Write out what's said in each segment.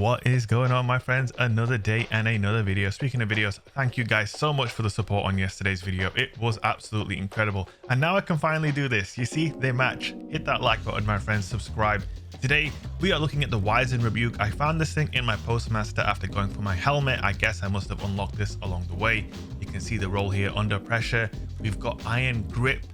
What is going on, my friends? Another day and another video. Speaking of videos, thank you guys so much for the support on yesterday's video. It was absolutely incredible, and now I can finally do this. You see, they match. Hit that like button, my friends. Subscribe. Today we are looking at the Wizen Rebuke. I found this thing in my postmaster after going for my helmet. I guess I must have unlocked this along the way. You can see the roll here under pressure. We've got iron grip.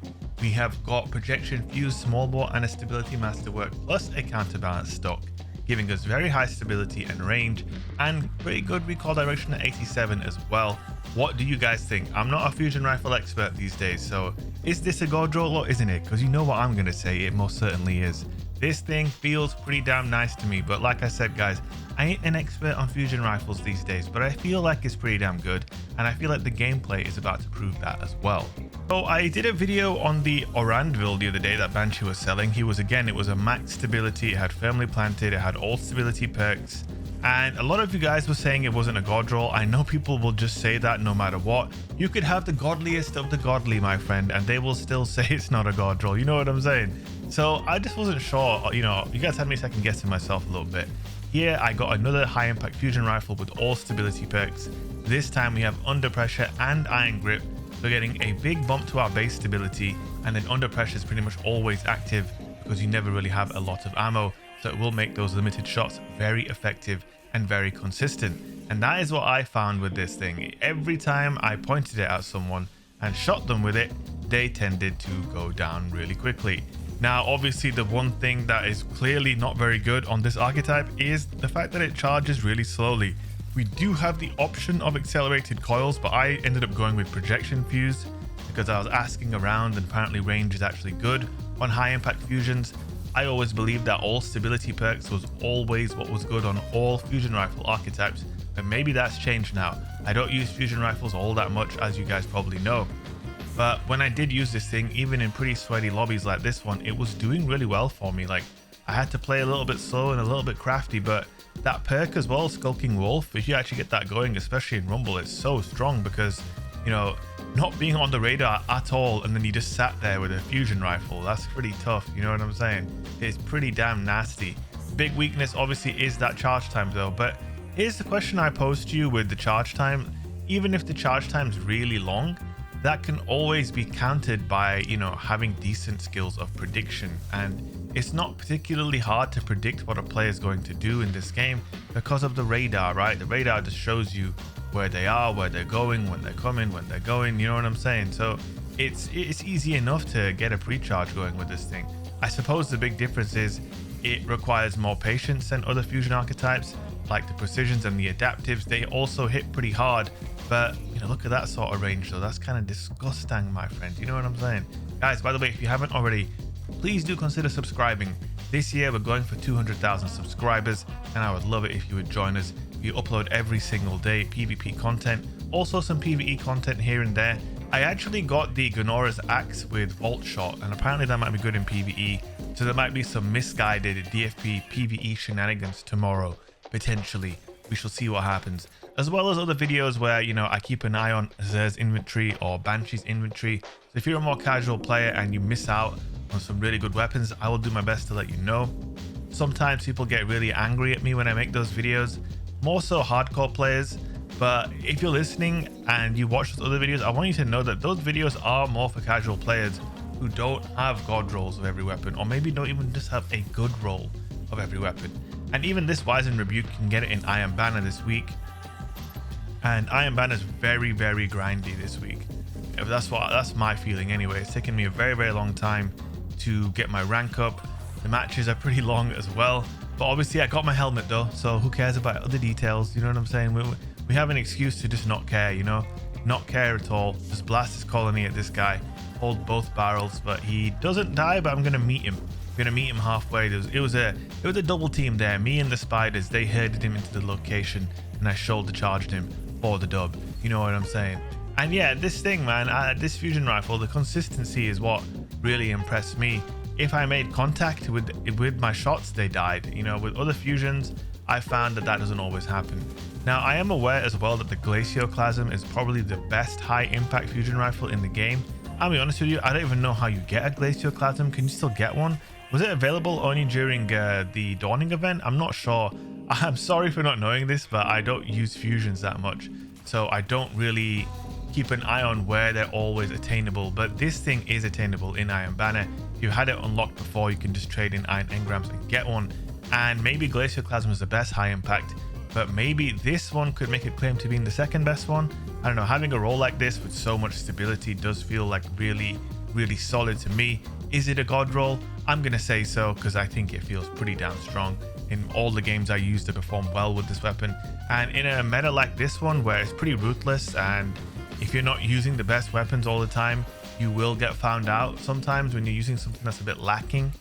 We have got projection fuse, small bore, and a stability masterwork, plus a counterbalance stock, giving us very high stability and range, and pretty good recoil direction at 87 as well. What do you guys think? I'm not a fusion rifle expert these days, so is this a god roll or isn't it? Because you know what I'm going to say, it most certainly is. This thing feels pretty damn nice to me, but like I said, guys, I ain't an expert on fusion rifles these days, but I feel like it's pretty damn good, and I feel like the gameplay is about to prove that as well. So I did a video on the Orand build the other day that Banshee was selling. It was a max stability, it had firmly planted, it had all stability perks, and a lot of you guys were saying it wasn't a god roll. I know people will just say that no matter what. You could have the godliest of the godly, my friend, and they will still say it's not a god roll. You know what I'm saying? So I just wasn't sure, you know, you guys had me second guessing myself a little bit. Here I got another high impact fusion rifle with all stability perks. This time we have under pressure and iron grip. So getting a big bump to our base stability, and then under pressure is pretty much always active because you never really have a lot of ammo. So it will make those limited shots very effective and very consistent. And that is what I found with this thing. Every time I pointed it at someone and shot them with it, they tended to go down really quickly. Now, obviously, the one thing that is clearly not very good on this archetype is the fact that it charges really slowly. We do have the option of accelerated coils, but I ended up going with projection fuse because I was asking around, and apparently range is actually good on high impact fusions. I always believed that all stability perks was always what was good on all fusion rifle archetypes, but maybe that's changed now. I don't use fusion rifles all that much, as you guys probably know. But when I did use this thing, even in pretty sweaty lobbies like this one, it was doing really well for me. Like, I had to play a little bit slow and a little bit crafty, but that perk as well, Skulking Wolf, if you actually get that going, especially in Rumble, it's so strong because, you know, not being on the radar at all, and then you just sat there with a fusion rifle, that's pretty tough, you know what I'm saying? It's pretty damn nasty. Big weakness obviously is that charge time though, but here's the question I posed to you with the charge time. Even if the charge time's really long, that can always be countered by, you know, having decent skills of prediction. And it's not particularly hard to predict what a player is going to do in this game because of the radar, right? The radar just shows you where they are, where they're going, when they're coming, when they're going, you know what I'm saying? So it's easy enough to get a pre-charge going with this thing. I suppose the big difference is it requires more patience than other fusion archetypes, like the precisions and the adaptives. They also hit pretty hard, but you know, look at that sort of range though. That's kind of disgusting, my friend. You know what I'm saying? Guys, by the way, if you haven't already, please do consider subscribing. This year we're going for 200,000 subscribers, and I would love it if you would join us. We upload every single day PvP content, also some PvE content here and there. I actually got the Ganora's axe with Vault Shot, and apparently that might be good in PvE, so there might be some misguided DFP PvE shenanigans tomorrow, potentially. We shall see what happens, as well as other videos where, you know, I keep an eye on Zer's inventory or Banshee's inventory. So if you're a more casual player and you miss out on some really good weapons, I will do my best to let you know. Sometimes people get really angry at me when I make those videos, more so hardcore players. But if you're listening and you watch those other videos, I want you to know that those videos are more for casual players who don't have god rolls of every weapon, or maybe don't even just have a good roll of every weapon. And even this Wizen Rebuke can get it in Iron Banner this week, and Iron Banner is very, very grindy this week. That's my feeling anyway. It's taken me a very, very long time to get my rank up. The matches are pretty long as well, but obviously I got my helmet though, so who cares about other details? You know what I'm saying? We have an excuse to just not care, you know, not care at all. Just blast his colony at this guy, hold both barrels, but he doesn't die. But I'm gonna meet him. I'm gonna meet him halfway. It was a double team there. Me and the spiders, they herded him into the location, and I shoulder charged him for the dub. You know what I'm saying? And yeah, this thing, man, this fusion rifle, the consistency is what really impressed me. If I made contact with my shots, they died. You know, with other fusions, I found that doesn't always happen. Now, I am aware as well that the Glacioclasm is probably the best high impact fusion rifle in the game. I'll be honest with you, I don't even know how you get a Glacioclasm. Can you still get one? Was it available only during the Dawning event? I'm not sure. I'm sorry for not knowing this, but I don't use fusions that much, so I don't really keep an eye on where they're always attainable. But this thing is attainable in Iron Banner. If you had it unlocked before, you can just trade in Iron Engrams and get one. And maybe Glacial Plasma is the best high impact, but maybe this one could make a claim to being the second best one. I don't know, having a roll like this with so much stability does feel like really solid to me. Is it a god roll? I'm gonna say so, because I think it feels pretty damn strong. In all the games I used to perform well with this weapon, and in a meta like this one where it's pretty ruthless, and if you're not using the best weapons all the time, you will get found out sometimes when you're using something that's a bit lacking.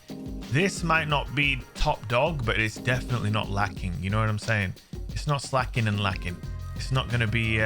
This might not be top dog, but it's definitely not lacking. You know what I'm saying? It's not slacking and lacking. It's not going to be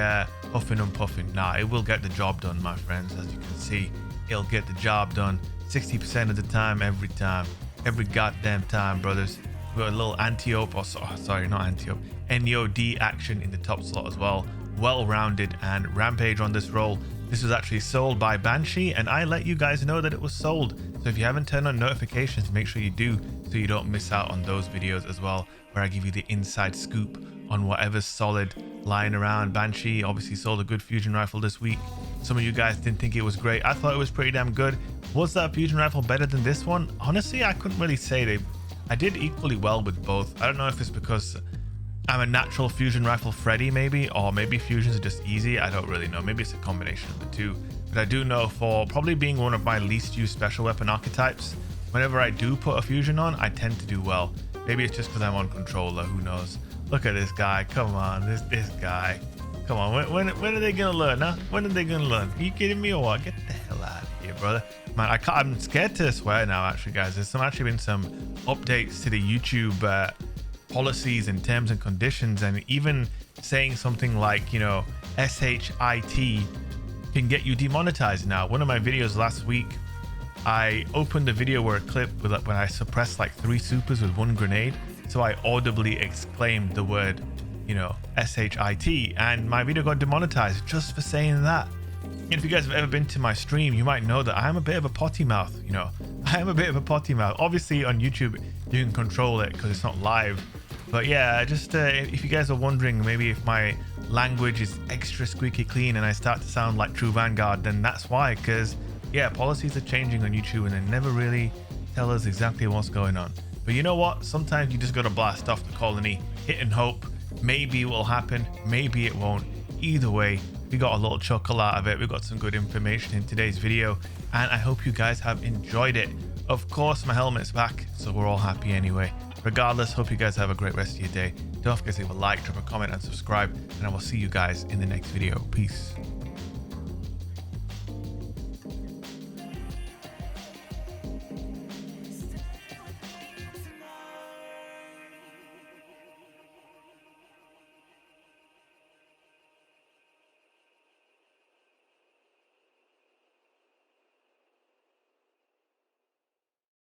huffing and puffing. Nah, it will get the job done, my friends. As you can see, it'll get the job done 60% of the time, every time. Every goddamn time, brothers. We got a little Antiope, or sorry, not Antiope, NEOD action in the top slot as well. Well-rounded and Rampage on this roll. This was actually sold by Banshee, and I let you guys know that it was sold. So if you haven't turned on notifications, make sure you do, so you don't miss out on those videos as well, where I give you the inside scoop on whatever's solid lying around. Banshee obviously sold a good fusion rifle this week. Some of you guys didn't think it was great. I thought it was pretty damn good. Was that fusion rifle better than this one? Honestly, I couldn't really say. I did equally well with both. I don't know if it's because I'm a natural fusion rifle Freddy maybe, or maybe fusions are just easy. I don't really know. Maybe it's a combination of the two. But I do know, for probably being one of my least used special weapon archetypes, whenever I do put a fusion on, I tend to do well. Maybe it's just because I'm on controller, who knows. Look at this guy, come on, this guy. Come on, when are they gonna learn, huh? When are they gonna learn? Are you kidding me or what? Get the hell out of here, brother. Man, I'm scared to swear now, actually, guys. There's actually been some updates to the YouTube policies and terms and conditions, and even saying something like, you know, SHIT can get you demonetized now. One of my videos last week, I opened the video where a clip with when I suppressed like 3 supers with 1 grenade, so I audibly exclaimed the word, you know, SHIT, and my video got demonetized just for saying that. And if you guys have ever been to my stream, you might know that I am a bit of a potty mouth. You know, I am a bit of a potty mouth. Obviously on YouTube you can control it because it's not live, but yeah, just if you guys are wondering maybe if my language is extra squeaky clean and I start to sound like True Vanguard, then that's why. Because yeah, policies are changing on YouTube and they never really tell us exactly what's going on. But you know what, sometimes you just gotta blast off the colony, hit and hope. Maybe it will happen, maybe it won't. Either way, we got a little chuckle out of it. We got some good information in today's video, and I hope you guys have enjoyed it. Of course, my helmet's back, so we're all happy anyway. Regardless, hope you guys have a great rest of your day. Don't forget to leave a like, drop a comment, and subscribe, and I will see you guys in the next video. Peace.